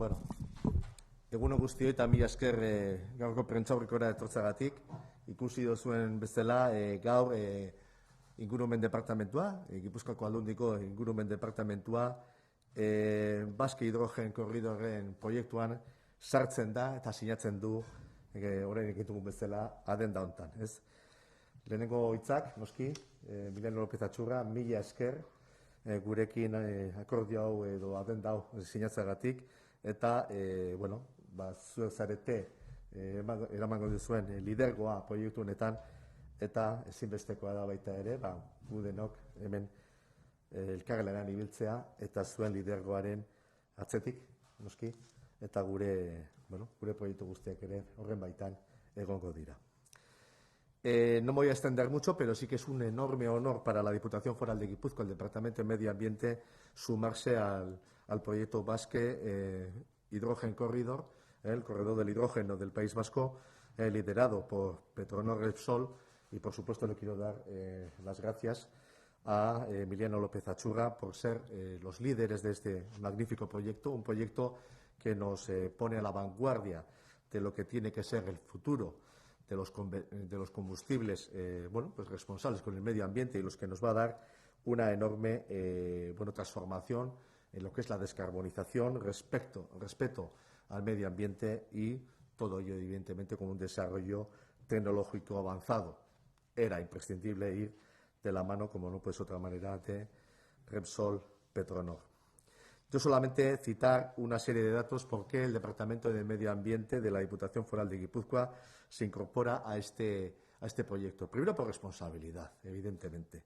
Bueno, eguno guztioi eta mila esker gaurko prentsaurrikora etortzagatik. Ikusi dozuen bezala gaur ingurumen departamentua, Gipuzkoako Aldundiko ingurumen departamentua, Baske Hidrogen Korridorren proiektuan sartzen da eta sinatzen du orain egitugun bezala adenda hontan, ez? Lehenengo hitzak, noski, Emiliano López Atxurra, mila esker gurekin akordio hau edo adenda hau sinatzagatik, eta, bueno, zuek zarete eramango duzuen lidergoa proiektu honetan, eta ezinbestekoa da baita ere, gu denok hemen elkarlanean ibiltzea eta zuen lidergoaren atzetik, noski, eta gure proiektu guztiak ere horren baitan egongo dira. No me voy a extender mucho, pero sí que es un enorme honor para la Diputación Foral de Guipúzcoa, el Departamento de Medio Ambiente, sumarse al proyecto Basque Hydrogen Corridor, el corredor del hidrógeno del País Vasco, liderado por Petronor Repsol, y por supuesto le quiero dar las gracias a Emiliano López Atxurra por ser los líderes de este magnífico proyecto, un proyecto que nos pone a la vanguardia de lo que tiene que ser el futuro de los combustibles responsables con el medio ambiente y los que nos va a dar una enorme transformación en lo que es la descarbonización, respeto al medio ambiente y todo ello evidentemente con un desarrollo tecnológico avanzado. Era imprescindible ir de la mano, como no puede ser otra manera, de Repsol Petronor. Yo solamente citar una serie de datos por qué el Departamento de Medio Ambiente de la Diputación Foral de Guipúzcoa se incorpora a este proyecto. Primero, por responsabilidad, evidentemente.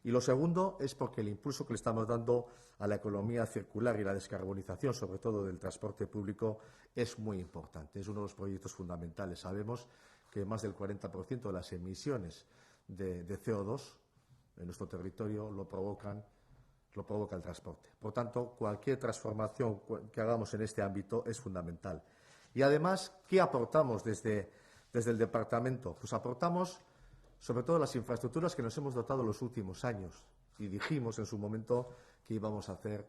Y lo segundo es porque el impulso que le estamos dando a la economía circular y la descarbonización, sobre todo del transporte público, es muy importante. Es uno de los proyectos fundamentales. Sabemos que más del 40% de las emisiones de CO2 en nuestro territorio lo provoca el transporte. Por tanto, cualquier transformación que hagamos en este ámbito es fundamental. Y además, ¿qué aportamos desde el departamento? Pues aportamos sobre todo las infraestructuras que nos hemos dotado en los últimos años. Y dijimos en su momento que íbamos a hacer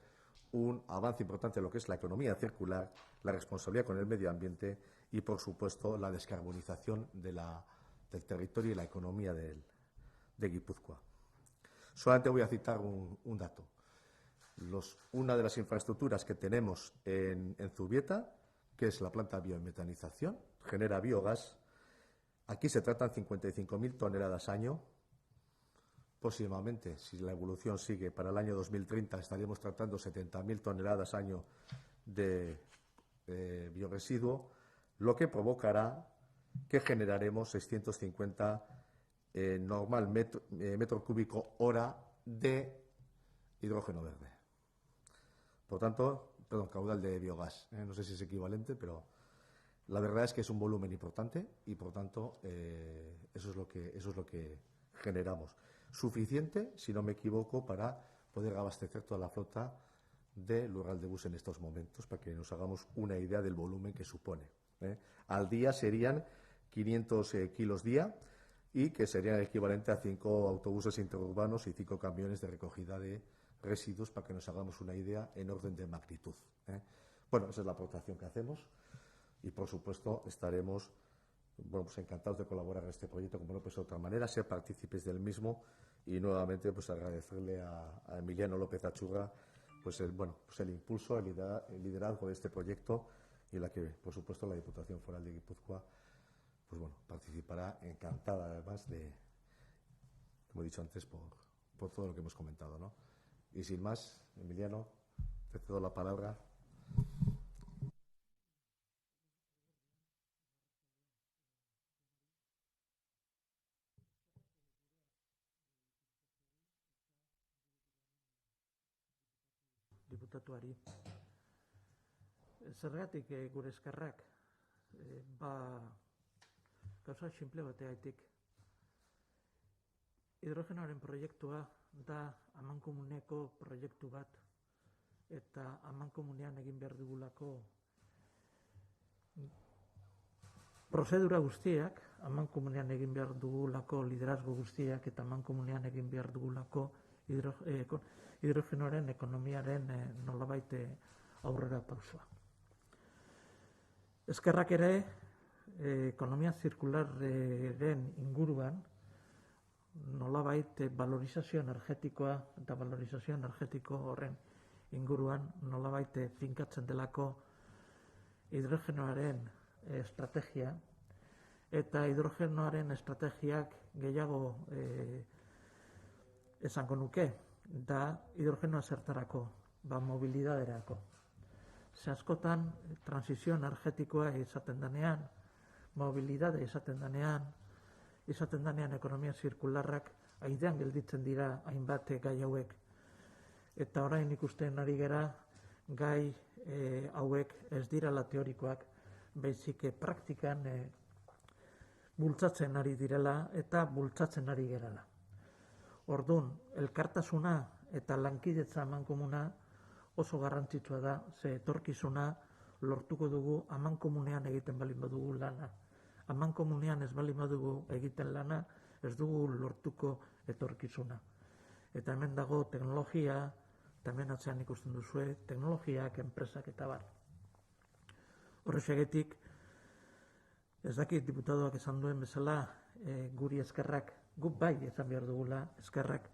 un avance importante en lo que es la economía circular, la responsabilidad con el medio ambiente y, por supuesto, la descarbonización del territorio y la economía de Guipúzcoa. Solamente voy a citar un dato. Una de las infraestructuras que tenemos en Zubieta, que es la planta de biometanización, genera biogás. Aquí se tratan 55.000 toneladas año. Próximamente, si la evolución sigue, para el año 2030 estaríamos tratando 70.000 toneladas año de bioresiduo, lo que provocará que generaremos 650 normal metro cúbico hora de hidrógeno verde. Por tanto, caudal de biogás. No sé si es equivalente, pero la verdad es que es un volumen importante y, por tanto, eso es lo que generamos. Suficiente, si no me equivoco, para poder abastecer toda la flota de Lurral de Bus en estos momentos, para que nos hagamos una idea del volumen que supone. Al día serían 500 kilos día y que serían el equivalente a 5 autobuses interurbanos y 5 camiones de recogida de residuos, para que nos hagamos una idea en orden de magnitud. Bueno, esa es la aportación que hacemos y, por supuesto, estaremos encantados de colaborar en este proyecto, como no puede ser de otra manera, ser partícipes del mismo y nuevamente agradecerle a Emiliano López Atxurra el impulso, el liderazgo de este proyecto y la que, por supuesto, la Diputación Foral de Guipúzcoa participará encantada, además de, como he dicho antes, por todo lo que hemos comentado, ¿no? Y sin más, Emiliano, te cedo la palabra. Diputatuari. Zergatik gure eskerrak? Gauza simple bategatik. Hidrogenoaren proiektua da amankomuneko proiektu bat, eta amankomunean egin behar dugulako prozedura guztiak, amankomunean egin behar dugulako liderazgo guztiak, eta amankomunean egin behar dugulako hidrogenoaren ekonomiaren nolabait aurrera pausua. Eskerrak ere, ekonomia zirkularren inguruan, nolabait valorizazio energetikoa eta valorizazio energetiko horren inguruan nolabait finkatzen delako hidrogenoaren estrategia, eta hidrogenoaren estrategiak gehiago esango nuke, da hidrogenoa zertarako, mobilidaderako. Ze askotan, transizio energetikoa izaten denean, mobilidade izaten denean ekonomia zirkularrak aidean gelditzen dira hainbat gai hauek. Eta orain ikusten ari gera gai hauek ez direla teorikoak, baizik praktikan bultzatzen ari direla eta bultzatzen ari gerala. Ordun, elkartasuna eta lankidetza amankomuna oso garrantzitsua da, ze etorkizuna lortuko dugu amankomunean egiten balin badugu lana. Amankomunean ez balin badugu egiten lana, ez dugu lortuko etorkizuna. Eta hemen dago teknologia, eta hemen atzean ikusten duzue, teknologiak, enpresak eta bar. Horrexegatik, ez dakit diputadoak esan duen bezala, guri eskerrak, guk bai esan behar dugula, eskerrak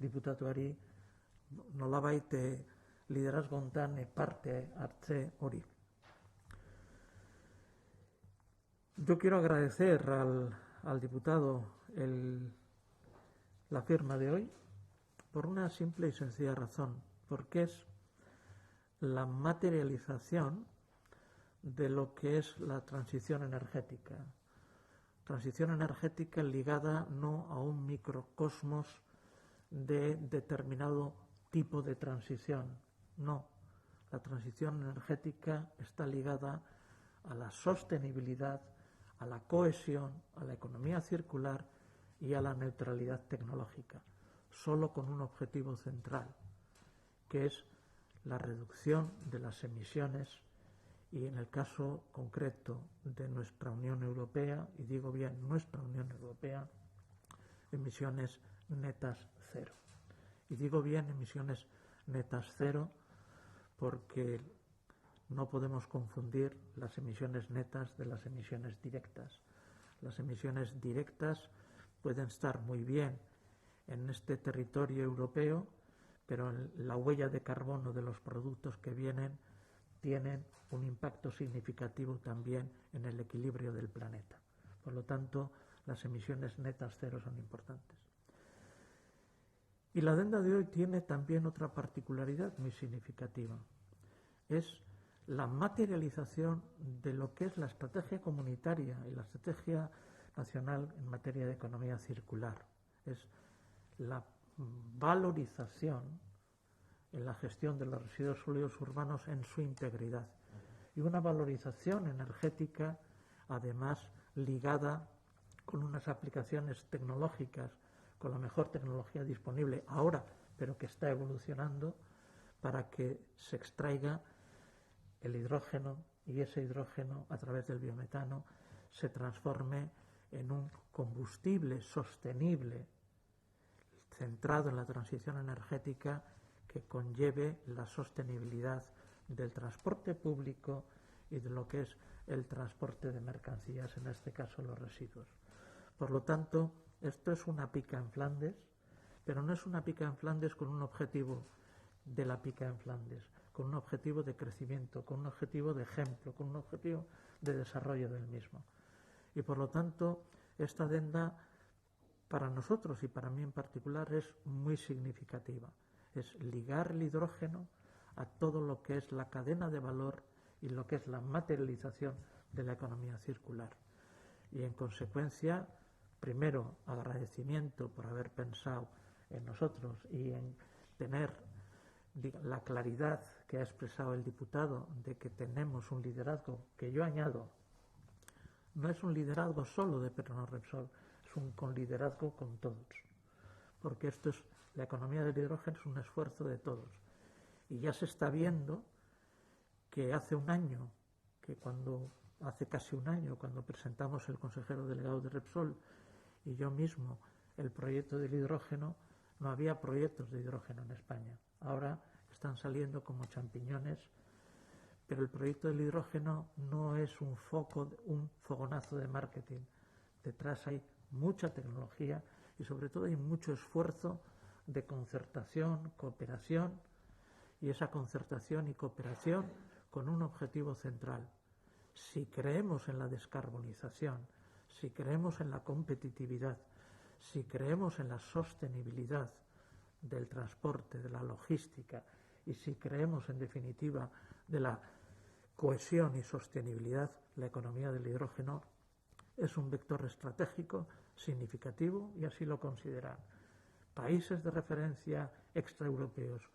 diputatuari nolabait liderazgo hontan parte hartze hori. Yo quiero agradecer al diputado la firma de hoy por una simple y sencilla razón, porque es la materialización de lo que es la transición energética. Transición energética ligada no a un microcosmos de determinado tipo de transición, no. La transición energética está ligada a la sostenibilidad, a la cohesión, a la economía circular y a la neutralidad tecnológica, solo con un objetivo central, que es la reducción de las emisiones y, en el caso concreto de nuestra Unión Europea, y digo bien nuestra Unión Europea, emisiones netas cero. Y digo bien emisiones netas cero porque no podemos confundir las emisiones netas de las emisiones directas. Las emisiones directas pueden estar muy bien en este territorio europeo, pero la huella de carbono de los productos que vienen tienen un impacto significativo también en el equilibrio del planeta. Por lo tanto, las emisiones netas cero son importantes. Y la adenda de hoy tiene también otra particularidad muy significativa. Es la materialización de lo que es la estrategia comunitaria y la estrategia nacional en materia de economía circular. Es la valorización en la gestión de los residuos sólidos urbanos en su integridad. Y una valorización energética, además, ligada con unas aplicaciones tecnológicas, con la mejor tecnología disponible ahora, pero que está evolucionando, para que se extraiga el hidrógeno y ese hidrógeno, a través del biometano, se transforme en un combustible sostenible, centrado en la transición energética, que conlleve la sostenibilidad del transporte público y de lo que es el transporte de mercancías, en este caso los residuos. Por lo tanto, esto es una pica en Flandes, pero no es una pica en Flandes con un objetivo de la pica en Flandes, con un objetivo de crecimiento, con un objetivo de ejemplo, con un objetivo de desarrollo del mismo. Y por lo tanto, esta adenda para nosotros y para mí en particular es muy significativa. Es ligar el hidrógeno a todo lo que es la cadena de valor y lo que es la materialización de la economía circular. Y en consecuencia, primero, agradecimiento por haber pensado en nosotros y en tener la claridad que ha expresado el diputado de que tenemos un liderazgo que yo añado, no es un liderazgo solo de Petronor Repsol, es un liderazgo con todos, porque esto es, la economía del hidrógeno es un esfuerzo de todos. Y ya se está viendo que hace casi un año, cuando presentamos el consejero delegado de Repsol y yo mismo el proyecto del hidrógeno, no había proyectos de hidrógeno en España. Ahora están saliendo como champiñones Pero el proyecto del hidrógeno no es un fogonazo de marketing. Detrás hay mucha tecnología y sobre todo hay mucho esfuerzo de concertación, cooperación, y esa concertación y cooperación con un objetivo central. Si creemos en la descarbonización, si creemos en la competitividad, si creemos en la sostenibilidad del transporte, de la logística, y si creemos en definitiva de la cohesión y sostenibilidad, la economía del hidrógeno es un vector estratégico significativo y así lo consideran países de referencia extraeuropeos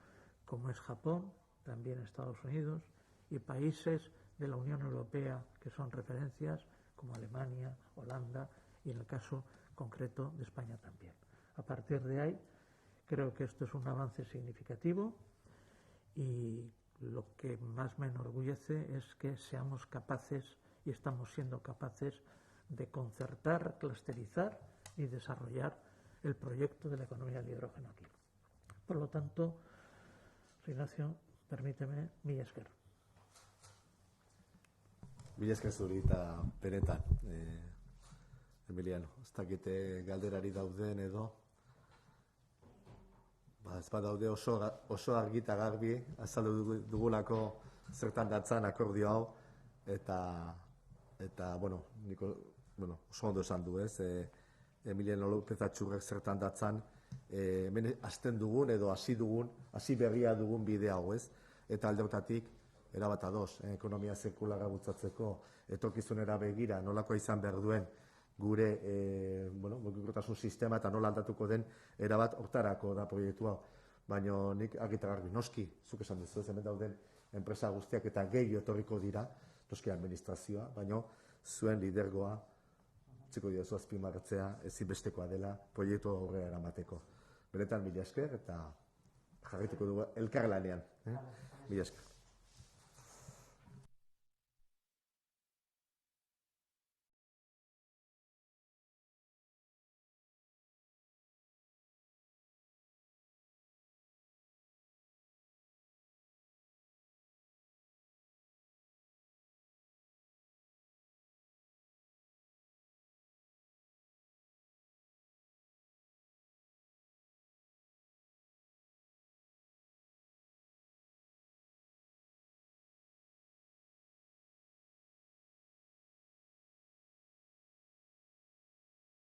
como es Japón, también Estados Unidos, y países de la Unión Europea que son referencias como Alemania, Holanda y en el caso concreto de España también. A partir de ahí creo que esto es un avance significativo y lo que más me enorgullece es que seamos capaces y estamos siendo capaces de concertar, clusterizar y desarrollar el proyecto de la economía del hidrógeno aquí. Por lo tanto, Ignacio, permíteme, mila esker. Mila esker zuri eta benetan, Emiliano, ez dakite galderari dauden edo, ez badaude oso argi eta garbi azaldu dugulako zertan datzan akordio hau, eta oso ondo esan du, ez? Emiliano López Atxurrek zertan datzan, hemen hasten dugun edo hasi berria dugun bide hau, ez? Eta alde horretatik, erabat ados, ekonomia zirkularra bultzatzeko etorkizunera begira nolakoa izan behar duen gure mugikortasun sistema eta nola aldatuko den erabat hortarako da proiektu hau. Baina nik argi eta garbi, noski, zuk esan duzu, ez hemen dauden enpresa guztiak eta gehi etorriko dira, noski administrazioa, baina zuen lidergoa utziko diozu azpimarratzea ezinbestekoa dela proiektu aurrera eramateko. Benetan mila esker eta jarraituko dugu elkarlanean. Mila esker.